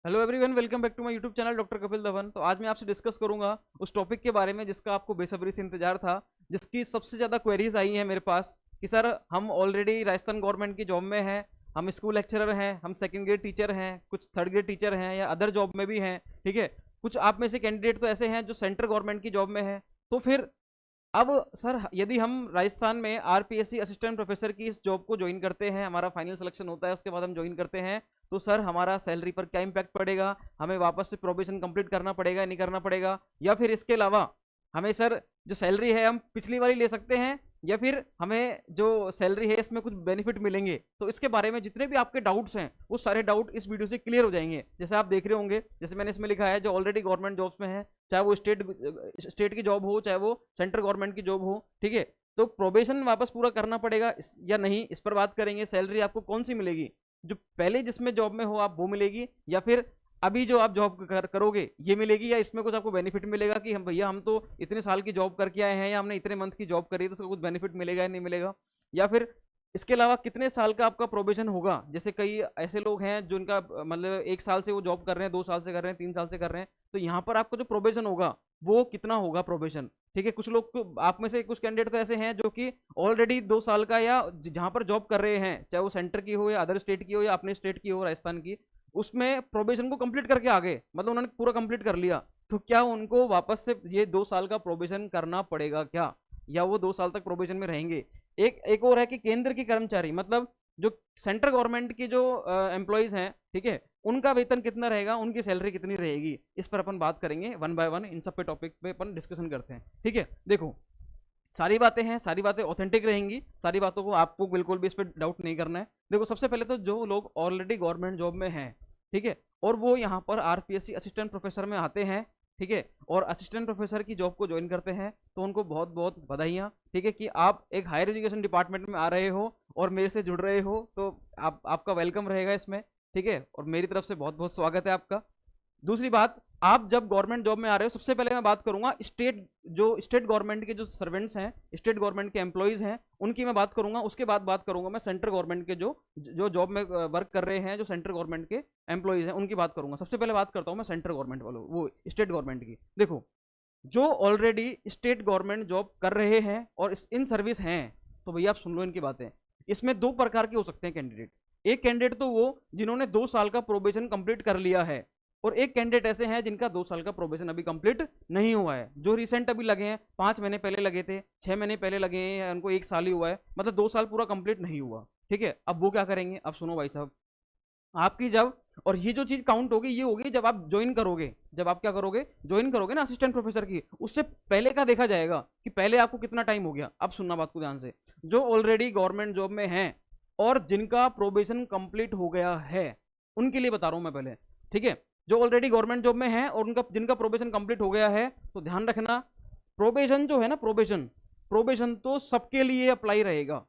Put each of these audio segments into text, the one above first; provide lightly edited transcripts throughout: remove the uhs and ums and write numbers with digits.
Hello everyone, welcome back to my YouTube channel doctor Kapil Dhawan. तो आज मैं आपसे डिस्कस करूंगा उस टॉपिक के बारे में जिसका आपको बेसब्री से इंतजार था, जिसकी सबसे ज़्यादा क्वेरीज आई हैं मेरे पास कि सर हम ऑलरेडी राजस्थान गवर्नमेंट की जॉब में हैं, हम स्कूल लेक्चरर हैं, हम सेकंड ग्रेड टीचर हैं, कुछ थर्ड ग्रेड टीचर हैं या अदर जॉब में भी हैं। ठीक है, कुछ आप में से कैंडिडेट तो ऐसे हैं जो सेंट्रल गवर्नमेंट की जॉब में है। तो फिर अब सर यदि हम राजस्थान में आरपीएससी असिस्टेंट प्रोफेसर की इस जॉब को ज्वाइन करते हैं, हमारा फाइनल सिलेक्शन होता है, उसके बाद हम ज्वाइन करते हैं, तो सर हमारा सैलरी पर क्या इम्पैक्ट पड़ेगा, हमें वापस से प्रोबेशन कंप्लीट करना पड़ेगा नहीं करना पड़ेगा, या फिर इसके अलावा हमें सर जो सैलरी है हम पिछली वाली ले सकते हैं, या फिर हमें जो सैलरी है इसमें कुछ बेनिफिट मिलेंगे। तो इसके बारे में जितने भी आपके डाउट्स हैं वो सारे डाउट इस वीडियो से क्लियर हो जाएंगे। जैसे आप देख रहे होंगे, जैसे मैंने इसमें लिखा है, जो ऑलरेडी गवर्नमेंट जॉब्स में है, चाहे वो स्टेट की जॉब हो चाहे वो सेंट्रल गवर्नमेंट की जॉब हो, ठीक है, तो प्रोबेशन वापस पूरा करना पड़ेगा या नहीं, इस पर बात करेंगे। सैलरी आपको कौन सी मिलेगी, जो पहले जिसमें जॉब में हो आप वो मिलेगी, या फिर अभी जो आप जॉब करोगे ये मिलेगी, या इसमें कुछ आपको बेनिफिट मिलेगा कि हम भैया हम तो इतने साल की जॉब करके आए हैं या हमने इतने मंथ की जॉब करी है तो उसका कुछ बेनिफिट मिलेगा या नहीं मिलेगा, या फिर इसके अलावा कितने साल का आपका प्रोबेशन होगा। जैसे कई ऐसे लोग हैं जो उनका मतलब 1 साल से वो जॉब कर रहे हैं, 2 साल से कर रहे हैं, 3 साल से कर रहे हैं, तो यहाँ पर आपका जो प्रोबेशन होगा वो कितना होगा प्रोबेशन। ठीक है, कुछ लोग आप में से कुछ कैंडिडेट तो ऐसे हैं जो कि ऑलरेडी 2 साल का या जहाँ पर जॉब कर रहे हैं, चाहे वो सेंटर की हो या अदर स्टेट की हो या अपने स्टेट की हो राजस्थान की, उसमें प्रोबेशन को कंप्लीट करके आ गए, मतलब उन्होंने पूरा कंप्लीट कर लिया। तो क्या उनको वापस से ये 2 साल का प्रोबेशन करना पड़ेगा क्या, या वो 2 साल तक प्रोबेशन में रहेंगे। एक और है कि केंद्र की कर्मचारी, मतलब जो सेंट्रल गवर्नमेंट की जो एम्प्लॉयज हैं, ठीक है, उनका वेतन कितना रहेगा, उनकी सैलरी कितनी रहेगी, इस पर अपन बात करेंगे वन बाय वन। इन सब पे टॉपिक पे अपन डिस्कशन करते हैं। ठीक है, देखो सारी बातें हैं, सारी बातें ऑथेंटिक रहेंगी, सारी बातों को आपको बिल्कुल भी इस पर डाउट नहीं करना है। देखो सबसे पहले तो जो लोग ऑलरेडी गवर्नमेंट जॉब में हैं, ठीक है, और वो यहाँ पर आरपीएससी असिस्टेंट प्रोफेसर में आते हैं, ठीक है, और असिस्टेंट प्रोफेसर की जॉब को ज्वाइन करते हैं, तो उनको बहुत बहुत बधाइयाँ, ठीक है, कि आप एक हायर एजुकेशन डिपार्टमेंट में आ रहे हो और मेरे से जुड़ रहे हो, तो आपका वेलकम रहेगा इसमें, ठीक है, और मेरी तरफ से बहुत बहुत स्वागत है आपका। दूसरी बात, आप जब गवर्नमेंट जॉब में आ रहे हो, सबसे पहले मैं बात करूंगा स्टेट गवर्नमेंट के जो सर्वेंट्स हैं, स्टेट गवर्नमेंट के एम्प्लॉइज हैं, उनकी मैं बात करूंगा। उसके बाद बात करूंगा मैं सेंट्रल गवर्नमेंट के जो जो जॉब में वर्क कर रहे हैं, जो सेंट्रल गवर्नमेंट के एम्प्लॉइज हैं, उनकी बात करूंगा। सबसे पहले बात करता हूं मैं सेंट्रल गवर्नमेंट वालों, वो स्टेट गवर्नमेंट की। देखो जो ऑलरेडी स्टेट गवर्नमेंट जॉब कर रहे हैं और इन सर्विस हैं, तो भैया आप सुन लो इनकी बातें। इसमें 2 प्रकार के हो सकते हैं कैंडिडेट। एक कैंडिडेट तो वो जिन्होंने 2 साल का प्रोबेशन कंप्लीट कर लिया है, और एक कैंडिडेट ऐसे हैं जिनका 2 साल का प्रोबेशन अभी कंप्लीट नहीं हुआ है, जो रिसेंट अभी लगे हैं, 5 महीने पहले लगे थे, 6 महीने पहले लगे हैं, उनको 1 साल ही हुआ है, मतलब 2 साल पूरा कंप्लीट नहीं हुआ। ठीक है, अब वो क्या करेंगे, अब सुनो भाई साहब, आपकी जब, और ये जो चीज काउंट होगी ये होगी जब आप ज्वाइन करोगे, जब आप क्या करोगे, ज्वाइन करोगे ना असिस्टेंट प्रोफेसर की, उससे पहले का देखा जाएगा कि पहले आपको कितना टाइम हो गया। अब सुनना बात को ध्यान से, जो ऑलरेडी गवर्नमेंट जॉब में हैं और जिनका प्रोबेशन कंप्लीट हो गया है, उनके लिए बता रहा हूं मैं पहले, ठीक है, जो ऑलरेडी गवर्नमेंट जॉब में हैं और उनका जिनका प्रोबेशन कंप्लीट हो गया है, तो ध्यान रखना, प्रोबेशन जो है ना, प्रोबेशन प्रोबेशन तो सबके लिए अप्लाई रहेगा,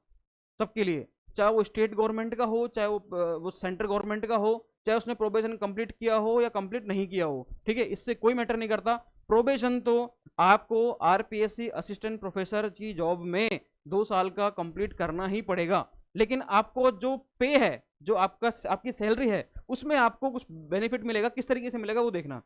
सबके लिए, चाहे वो स्टेट गवर्नमेंट का हो, चाहे वो सेंट्रल गवर्नमेंट का हो, चाहे उसने प्रोबेशन कंप्लीट किया हो या कंप्लीट नहीं किया हो, ठीक है, इससे कोई मैटर नहीं करता। प्रोबेशन तो आपको आरपीएससी असिस्टेंट प्रोफेसर की जॉब में 2 साल का कंप्लीट करना ही पड़ेगा। लेकिन आपको जो पे है, जो आपकी सैलरी है, उसमें आपको कुछ बेनिफिट मिलेगा। किस तरीके से मिलेगा वो देखना।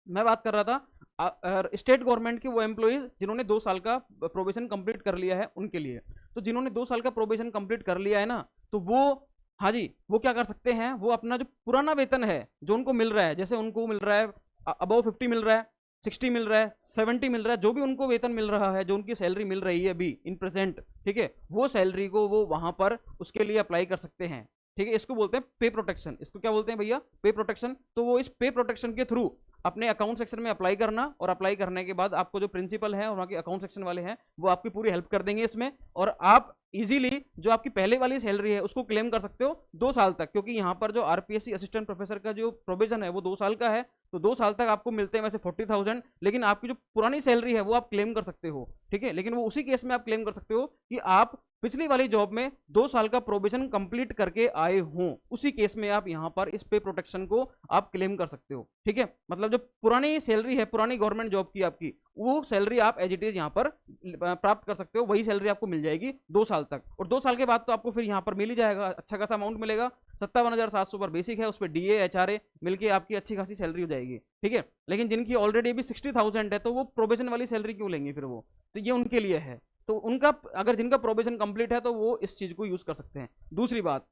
मैं बात कर रहा था स्टेट गवर्नमेंट के वो एम्प्लॉइज जिन्होंने 2 साल का प्रोबेशन कंप्लीट कर लिया है, उनके लिए। तो जिन्होंने 2 साल का प्रोबेशन कंप्लीट कर लिया है ना, तो वो, हाँ जी, वो क्या कर सकते हैं, वो अपना जो पुराना वेतन है जो उनको मिल रहा है, जैसे उनको मिल रहा है अबव 50 मिल रहा है, 60 मिल रहा है, 70 मिल रहा है, जो भी उनको वेतन मिल रहा है, जो उनकी सैलरी मिल रही है अभी इन प्रेजेंट, ठीक है, वो सैलरी को वो वहां पर उसके लिए अप्लाई कर सकते हैं। ठीक है, इसको बोलते हैं पे प्रोटेक्शन। इसको क्या बोलते हैं भैया, पे प्रोटेक्शन। तो वो इस पे प्रोटेक्शन के थ्रू अपने अकाउंट सेक्शन में अप्लाई करना, और अप्लाई करने के बाद आपको जो प्रिंसिपल है और वहाँ के अकाउंट सेक्शन वाले हैं वो आपकी पूरी हेल्प कर देंगे इसमें, और आप इजीली जो आपकी पहले वाली सैलरी है उसको क्लेम कर सकते हो 2 साल तक, क्योंकि यहाँ पर जो आरपीएससी असिस्टेंट प्रोफेसर का जो प्रोविजन है वो 2 साल का है। तो 2 साल तक आपको मिलते हैं वैसे 40,000, लेकिन आपकी जो पुरानी सैलरी है वो आप क्लेम कर सकते हो। ठीक है, लेकिन वो उसी केस में आप क्लेम कर सकते हो कि आप पिछली वाली जॉब में 2 साल का प्रोबेशन कंप्लीट करके आए हों, उसी केस में आप यहां पर इस पे प्रोटेक्शन को आप क्लेम कर सकते हो। ठीक है, मतलब जो पुरानी सैलरी है, पुरानी गवर्नमेंट जॉब की आपकी, वो सैलरी आप एज इट इज यहां पर प्राप्त कर सकते हो, वही सैलरी आपको मिल जाएगी 2 साल तक, और 2 साल के बाद तो आपको फिर यहाँ पर मिल ही जाएगा, अच्छा खासा अमाउंट मिलेगा। 57,700 पर बेसिक है, उस पर DA HRA मिलके आपकी अच्छी खासी सैलरी हो जाएगी, ठीक है। लेकिन जिनकी ऑलरेडी अभी 60,000 है तो वो प्रोबेशन वाली सैलरी क्यों लेंगे फिर वो, तो ये उनके लिए है। तो उनका अगर जिनका प्रोबेशन कंप्लीट है तो वो इस चीज को यूज कर सकते हैं। दूसरी बात,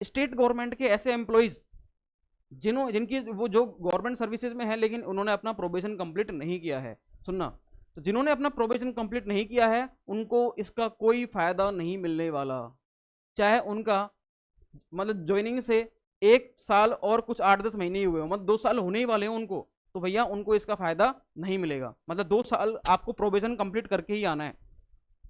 स्टेट गवर्नमेंट के ऐसे एम्प्लॉइज जिनकी वो जो गवर्नमेंट सर्विसेज में है लेकिन उन्होंने अपना प्रोबेशन कंप्लीट नहीं किया है, सुनना, तो जिन्होंने अपना प्रोबेशन कंप्लीट नहीं किया है उनको इसका कोई फायदा नहीं मिलने वाला। चाहे उनका मतलब ज्वाइनिंग से 1 साल और कुछ 8-10 महीने ही हुए हो, मतलब 2 साल होने ही वाले हो उनको, तो भैया उनको इसका फायदा नहीं मिलेगा। मतलब 2 साल आपको प्रोबेशन कंप्लीट करके ही आना है।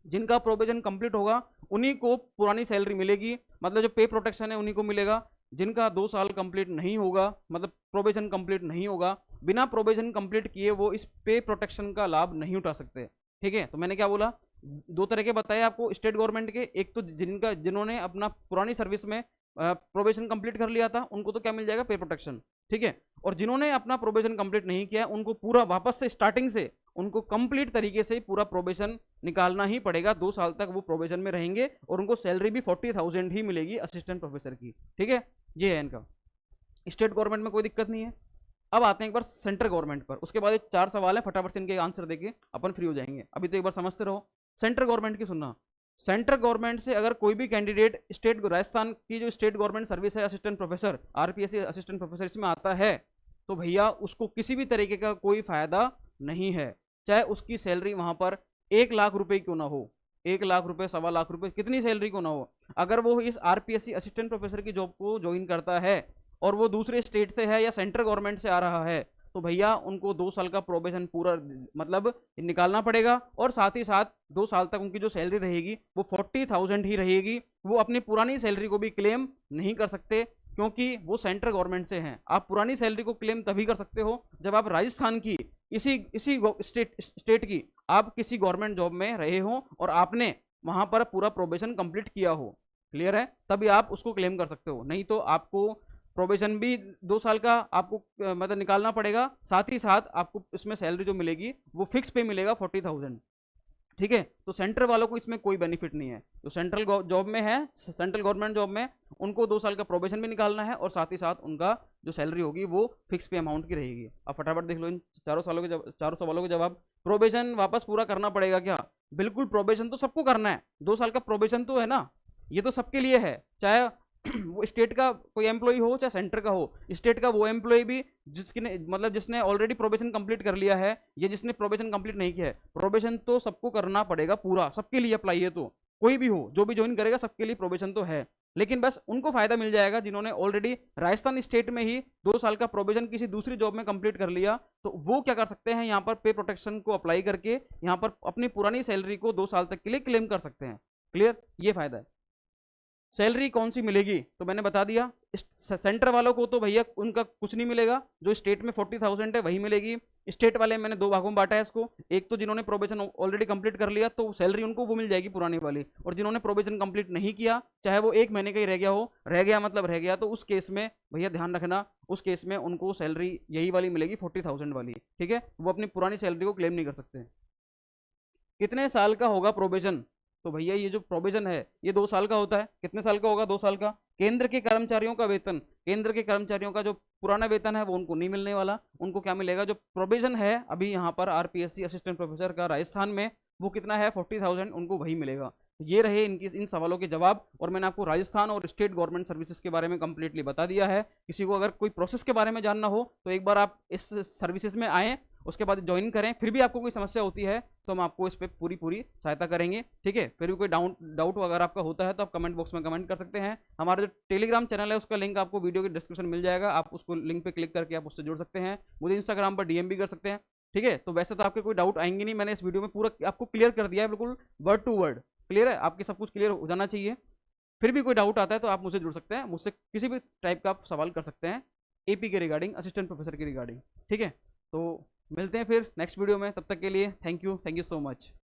जिनका प्रोबेशन कंप्लीट होगा उन्हीं को पुरानी सैलरी मिलेगी, मतलब जो पे प्रोटेक्शन है उन्हीं को मिलेगा। जिनका 2 साल कंप्लीट नहीं होगा, मतलब प्रोबेशन कंप्लीट नहीं होगा, बिना प्रोबेशन कंप्लीट किए वो इस पे प्रोटेक्शन का लाभ नहीं उठा सकते, ठीक है। तो मैंने क्या बोला, 2 तरह के बताए आपको स्टेट गवर्नमेंट के। एक तो जिन्होंने अपना पुरानी सर्विस में प्रोबेशन कंप्लीट कर लिया था उनको तो क्या मिल जाएगा, पे प्रोटेक्शन, ठीक है। और जिन्होंने अपना प्रोबेशन कंप्लीट नहीं किया उनको पूरा वापस से स्टार्टिंग से उनको कंप्लीट तरीके से पूरा प्रोबेशन निकालना ही पड़ेगा। 2 साल तक वो प्रोबेशन में रहेंगे और उनको सैलरी भी 40,000 ही मिलेगी असिस्टेंट प्रोफेसर की, ठीक है। ये है इनका, स्टेट गवर्नमेंट में कोई दिक्कत नहीं है। अब आते हैं एक बार सेंट्रल गवर्नमेंट पर, उसके बाद 4 सवाल है, फटाफट से इनके आंसर देके अपन फ्री हो जाएंगे। अभी तो एक बार समझते रहो। सेंट्रल गवर्नमेंट की सुनना, सेंट्रल गवर्नमेंट से अगर कोई भी कैंडिडेट स्टेट राजस्थान की जो स्टेट गवर्नमेंट सर्विस है assistant professor, RPSC assistant professor इसमें आता है, तो भैया उसको किसी भी तरीके का कोई फायदा नहीं है। चाहे उसकी सैलरी वहां पर 1 लाख रुपए क्यों ना हो, 1 लाख रुपए, 1.25 लाख रुपए, कितनी सैलरी क्यों ना हो, अगर वो इस RPSC असिस्टेंट प्रोफेसर की जॉब को ज्वाइन करता है और वो दूसरे स्टेट से है या सेंट्रल गवर्नमेंट से आ रहा है, तो भैया उनको 2 साल का प्रोबेशन पूरा मतलब निकालना पड़ेगा। और साथ ही साथ 2 साल तक उनकी जो सैलरी रहेगी वो 40,000 ही रहेगी। वो अपनी पुरानी सैलरी को भी क्लेम नहीं कर सकते क्योंकि वो सेंट्रल गवर्नमेंट से हैं। आप पुरानी सैलरी को क्लेम तभी कर सकते हो जब आप राजस्थान की इसी स्टेट की आप किसी गवर्नमेंट जॉब में रहे हो और आपने वहां पर पूरा प्रोबेशन कंप्लीट किया हो, क्लियर है, तभी आप उसको क्लेम कर सकते हो। नहीं तो आपको प्रोबेशन भी 2 साल का आपको मतलब निकालना पड़ेगा, साथ ही साथ आपको इसमें सैलरी जो मिलेगी वो फिक्स पे मिलेगा 40,000, ठीक है। तो सेंट्रल वालों को इसमें कोई बेनिफिट नहीं है। जो सेंट्रल जॉब में है, सेंट्रल गवर्नमेंट जॉब में, उनको 2 साल का प्रोबेशन भी निकालना है और साथ ही साथ उनका जो सैलरी होगी वो फिक्स पे अमाउंट की रहेगी। अब फटाफट देख लो इन चारों सवालों के जवाब। प्रोबेशन वापस पूरा करना पड़ेगा क्या, बिल्कुल प्रोबेशन तो सबको करना है। 2 साल का प्रोबेशन तो है ना, ये तो सबके लिए है, चाहे वो स्टेट का कोई एम्प्लॉय हो चाहे सेंटर का हो। स्टेट का वो एम्प्लॉय भी जिसने ऑलरेडी प्रोबेशन कंप्लीट कर लिया है या जिसने प्रोबेशन कंप्लीट नहीं किया है, प्रोबेशन तो सबको करना पड़ेगा पूरा, सबके लिए अप्लाई है। तो कोई भी हो जो भी ज्वाइन करेगा सबके लिए प्रोबेशन तो है, लेकिन बस उनको फायदा मिल जाएगा जिन्होंने ऑलरेडी राजस्थान स्टेट में ही 2 साल का प्रोबेशन किसी दूसरी जॉब में कंप्लीट कर लिया। तो वो क्या कर सकते हैं, यहाँ पर पे प्रोटेक्शन को अप्लाई करके यहाँ पर अपनी पुरानी सैलरी को 2 साल तक के लिए क्लेम कर सकते हैं, क्लियर, ये फायदा है। सैलरी कौन सी मिलेगी तो मैंने बता दिया। सेंटर वालों को तो भैया उनका कुछ नहीं मिलेगा, जो स्टेट में 40,000 है वही मिलेगी। स्टेट वाले मैंने 2 भागों में बांटा है इसको, एक तो जिन्होंने प्रोबेशन ऑलरेडी कंप्लीट कर लिया तो सैलरी उनको वो मिल जाएगी पुरानी वाली, और जिन्होंने प्रोबेशन कंप्लीट नहीं किया चाहे वो 1 महीने का ही रह गया हो, रह गया मतलब रह गया, तो उस केस में भैया ध्यान रखना, उस केस में उनको सैलरी यही वाली मिलेगी 40,000 वाली, ठीक है। वो अपनी पुरानी सैलरी को क्लेम नहीं कर सकते। कितने साल का होगा प्रोबेशन, तो भैया ये जो प्रोविजन है ये 2 साल का होता है। कितने साल का होगा, 2 साल का। केंद्र के कर्मचारियों का वेतन, केंद्र के कर्मचारियों का जो पुराना वेतन है वो उनको नहीं मिलने वाला, उनको क्या मिलेगा, जो प्रोविजन है अभी यहाँ पर RPSC असिस्टेंट प्रोफेसर का राजस्थान में वो कितना है 40,000, उनको वही मिलेगा। ये रहे इनकी इन सवालों के जवाब, और मैंने आपको राजस्थान और स्टेट गवर्नमेंट सर्विसेज के बारे में कंप्लीटली बता दिया है। किसी को अगर कोई प्रोसेस के बारे में जानना हो तो एक बार आप इस सर्विसेज में आएँ, उसके बाद ज्वाइन करें, फिर भी आपको कोई समस्या होती है तो हम आपको इस पर पूरी सहायता करेंगे, ठीक है। फिर भी कोई डाउट अगर आपका होता है तो आप कमेंट बॉक्स में कमेंट कर सकते हैं। हमारा जो टेलीग्राम चैनल है उसका लिंक आपको वीडियो के डिस्क्रिप्शन मिल जाएगा, आप उसको लिंक पे क्लिक करके आप उससे जुड़ सकते हैं। मुझे इंस्टाग्राम पर DM भी कर सकते हैं, ठीक है। तो वैसे तो आपके कोई डाउट आएंगे नहीं, मैंने इस वीडियो में पूरा आपको क्लियर कर दिया है, बिल्कुल वर्ड टू वर्ड क्लियर है, आपके सब कुछ क्लियर हो जाना चाहिए। फिर भी कोई डाउट आता है तो आप मुझसे जुड़ सकते हैं, मुझसे किसी भी टाइप का आप सवाल कर सकते हैं AP के रिगार्डिंग, असिस्टेंट प्रोफेसर के रिगार्डिंग, ठीक है। तो मिलते हैं फिर नेक्स्ट वीडियो में, तब तक के लिए थैंक यू सो मच।